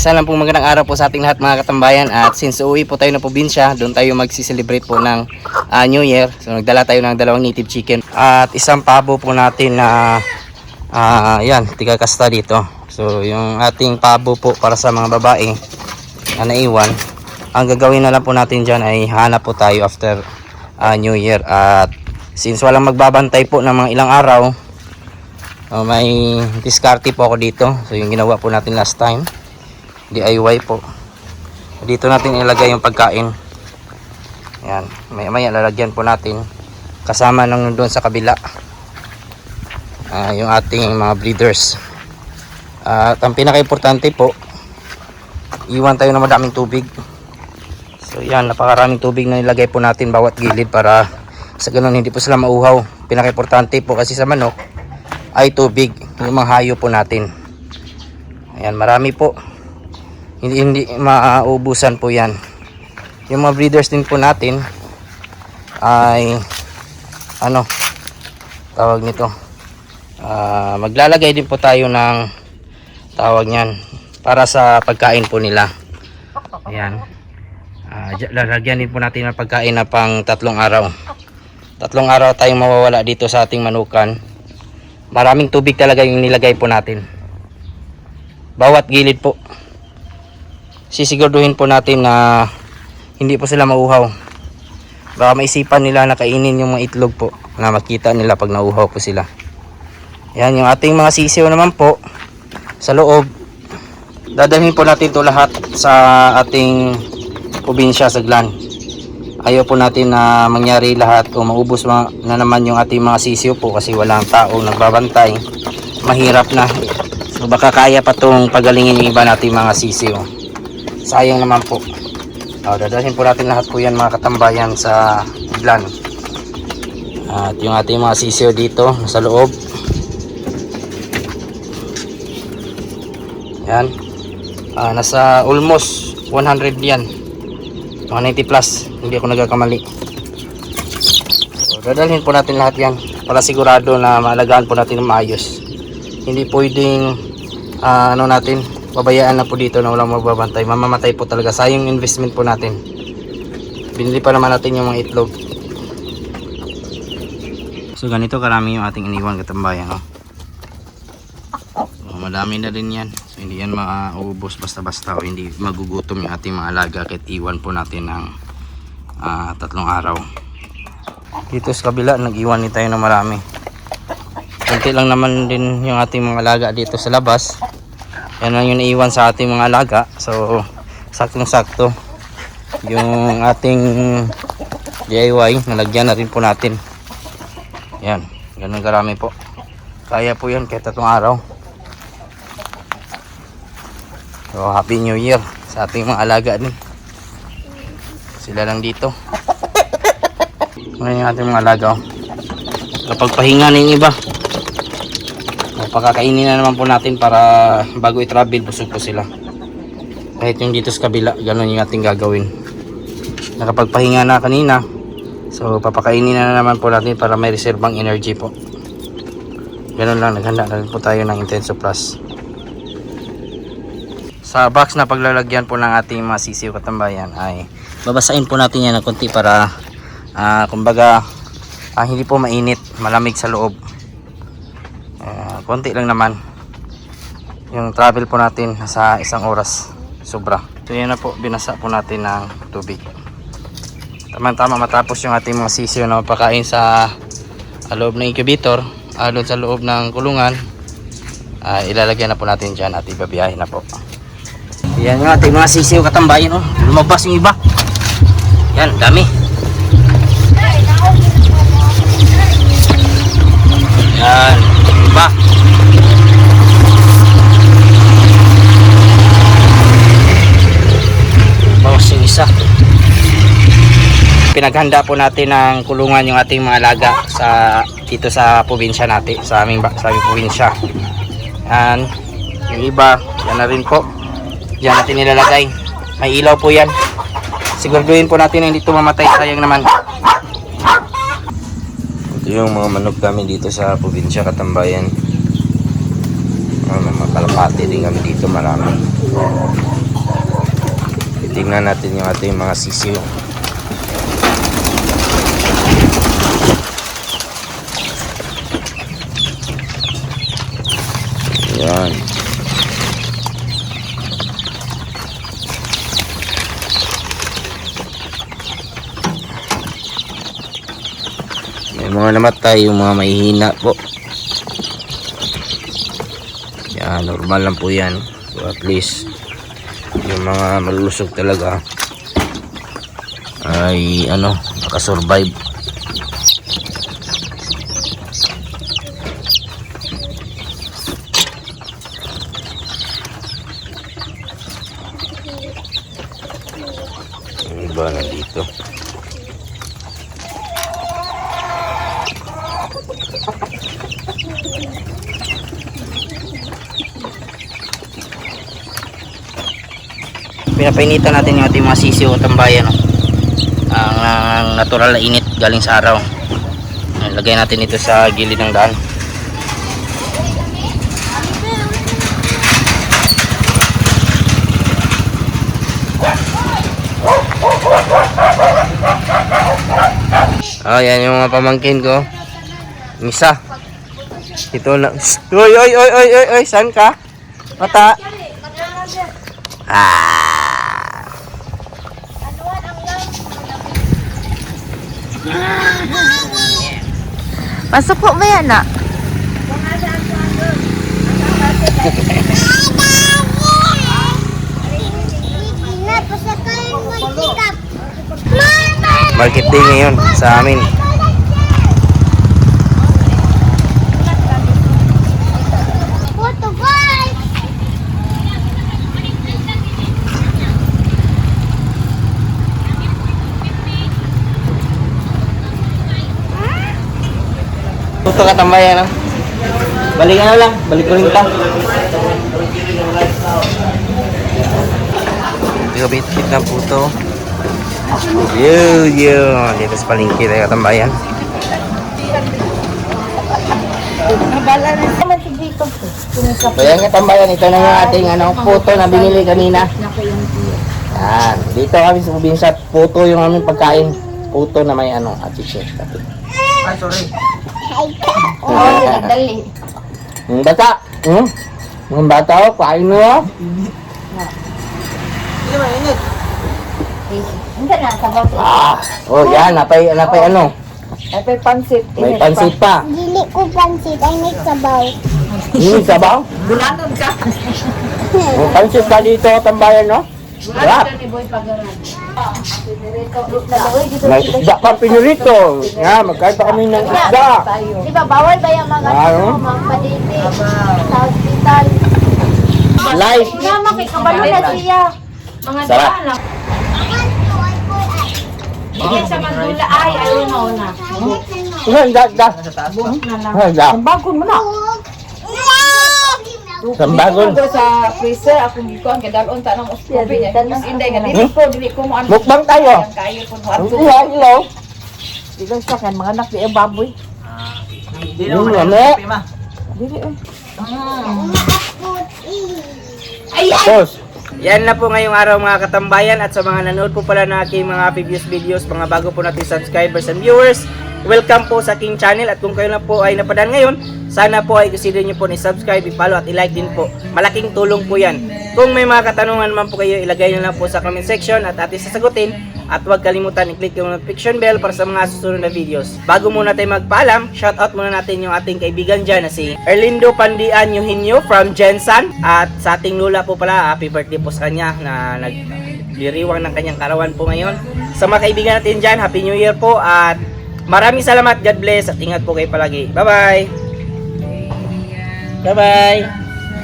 Isa lang pong magandang araw po sa ating lahat mga katambayan. At since uuwi po tayo ng probinsya, doon tayo magsiselebrate po ng New Year. So nagdala tayo ng 2 native chicken at isang pabo po natin na yan, tigakasta dito. So yung ating pabo po para sa mga babae na naiwan, ang gagawin na lang po natin dyan ay hanap po tayo after New Year. At since walang magbabantay po ng mga ilang araw, may diskarte po ako dito. So yung ginawa po natin last time, DIY po, dito natin ilagay yung pagkain. Yan, maya lalagyan po natin kasama nang doon sa kabila yung ating mga breeders. At ang pinaka-importante po, iwan tayo ng madaming tubig. So yan, napakaraming tubig na nilagay po natin bawat gilid para sa ganun hindi po sila mauhaw. Pinaka-importante po kasi sa manok ay tubig, yung mga hayo po natin. Ayan, marami po, hindi mauubusan po yan. Yung mga breeders din po natin ay tawag nito, maglalagay din po tayo ng tawag nyan para sa pagkain po nila. Ayan, lalagyan din po natin ng pagkain na pang 3 araw. 3 araw tayong mawawala dito sa ating manukan. Maraming tubig talaga yung nilagay po natin bawat gilid po. Sisiguraduhin po natin na hindi po sila mauhaw. Baka maisipan nila na kainin yung mga itlog po, na makita nila pag nauhaw po sila. Yan, yung ating mga sisiw naman po sa loob, dadalhin po natin to lahat sa ating probinsya sa Glan. Ayaw po natin na mangyari lahat o maubos na naman yung ating mga sisiw po kasi walang tao nagbabantay. Mahirap na. So baka kaya pa itong pagalingin yung iba nating mga sisiw. Sayang naman po. Dadalhin po natin lahat po yan mga katambayan sa Glan. At yung ating mga sisiw dito sa loob, yan, nasa almost 100 yan, 190 plus, hindi ako nagkakamali. So dadalhin po natin lahat yan para sigurado na maalagaan po natin ng maayos. Hindi pwedeng natin pabayaan na po dito na walang magbabantay. Mamamatay po talaga, sayang investment po natin. Binili pa naman natin yung mga itlog. So ganito karami yung ating iniwan katambayan, so, madami na rin yan. So hindi yan mauubos basta-basta o hindi magugutom yung ating mga alaga kahit iwan po natin ng 3 araw. Dito sa kabila nag-iwan din tayo ng marami. Kunti lang naman din yung ating mga alaga dito sa labas. Yan lang yung naiwan sa ating mga alaga. So saktong-sakto yung ating DIY nalagyan na rin po natin. Yan, ganun karami po. Kaya po yan kahit 3 araw. So happy new year sa ating mga alaga din. Sila lang dito. Ngayon yung ating mga alaga, kapag pahinga na yung iba, pakakainin na naman po natin para bago i-travel busog po sila. Kahit yung dito sa kabila, ganun yung ating gagawin. Nakapagpahinga na kanina, so papakainin na naman po natin para may reservang energy po. Ganun lang, naghanda na rin po tayo ng Intenso Plus. Sa box na paglalagyan po ng ating mga sisiw katambayan ay babasain po natin yan ng konti para kumbaga hindi po mainit, malamig sa loob. Konti lang naman yung travel po natin sa 1 oras sobra. So yan na po, binasa po natin ng tubig. Tama-tama matapos yung ating mga sisiw na mapakain sa loob ng incubator, doon sa loob ng kulungan, ilalagyan na po natin dyan at ibabiyahin na po. Yan yung ating mga sisiw katambayan, lumabas yung iba. Yan, dami. Yan, iba. Bawas yung isa. Pinaghanda po natin ng kulungan yung ating mga alaga dito sa probinsya natin, sa aming probinsya. Yan, yung iba, yan na rin po. Diyan natin nilalagay. May ilaw po yan. Siguraduhin po natin na hindi ito mamatay, sayang naman. Ito yung mga manok kami dito sa probinsya katambayan. May mga kalapati din kami dito, marami. tingnan natin yung ating mga sisiw. Yan. May mga namatay, yung mga mahihina po. Yan, normal lang po yan. So at least yung mga malulusog talaga ay nakasurvive. Yung iba nandito. Pinapainitan natin yung ating mga sisiw at tambayan, no? Ang natural na init galing sa araw. Lagay natin ito sa gilid ng daan. Yan yung mga pamangkin ko. Misa. Ito na. Oy, saan ka? Mata. Pasok po ba yan na? Market day ngayon sa amin. Puto ka tambayan, no? Balik lang, balik ko rin ka. Bit-bit na puto. Yun. Dito sa palengke tayo katambayan. Nabala na naman si dito. So yan katambayan, ito na yung ating puto na binili kanina. Yan. Dito kami sa probinsya, puto yung aming pagkain. Puto na may chicken. Ay, sorry. Dali. Yung bata. Yung bata, kain mo. Hindi naman, init. Hindi na, sabaw ko. Yan, napay May pansit. may pansit pa. Dili ko pansit, ay may sabaw. Hindi sabaw. Bulanod ka. May pansit pa dito katambayan, no? Sarap. Ni Boy Pagaran. May isda pa pinurito. Yan, magkain pa kami ng isda. Di ba, bawal ba yung mga mga paditi sa hospital? Live. Nga, makikabalo na siya. Mga Sarap. daan lang. Bigyan sa mandula ay, ayaw na una. Handa. Handa. Bagon mo na. Sambagon. Sa freezer, akong gikuan, kadalon ta ng oskopi niya. Mas inday nga, dili ko mo ano. Mukbang tayo. Kayo po mo ato. Hello. Ilang sa kan, mga anak di ang baboy. Hindi naman, Ano? ma. Dili eh. Tapos. Yan na po ngayong araw mga katambayan, at sa mga nanood po pala na aking mga previous videos, mga bago po natin subscribers and viewers, welcome po sa aking channel. At kung kayo na po ay napadaan ngayon, sana po ay consider nyo po ni-subscribe, i-follow at i-like din po. Malaking tulong po yan. Kung may mga katanungan naman po kayo, ilagay nyo lang po sa comment section at ating sasagutin. At huwag kalimutan i-click yung notification bell para sa mga susunod na videos. Bago muna tayo magpaalam, shoutout muna natin yung ating kaibigan dyan na si Erlindo Pandian Eugenio from Jensan. At sa ating lula po pala, happy birthday po sa kanya na nagliriwang ng kanyang karawan po ngayon. Sa mga kaibigan natin dyan, Happy New Year po at maraming salamat, God bless at ingat po kayo palagi. Bye bye! Bye bye!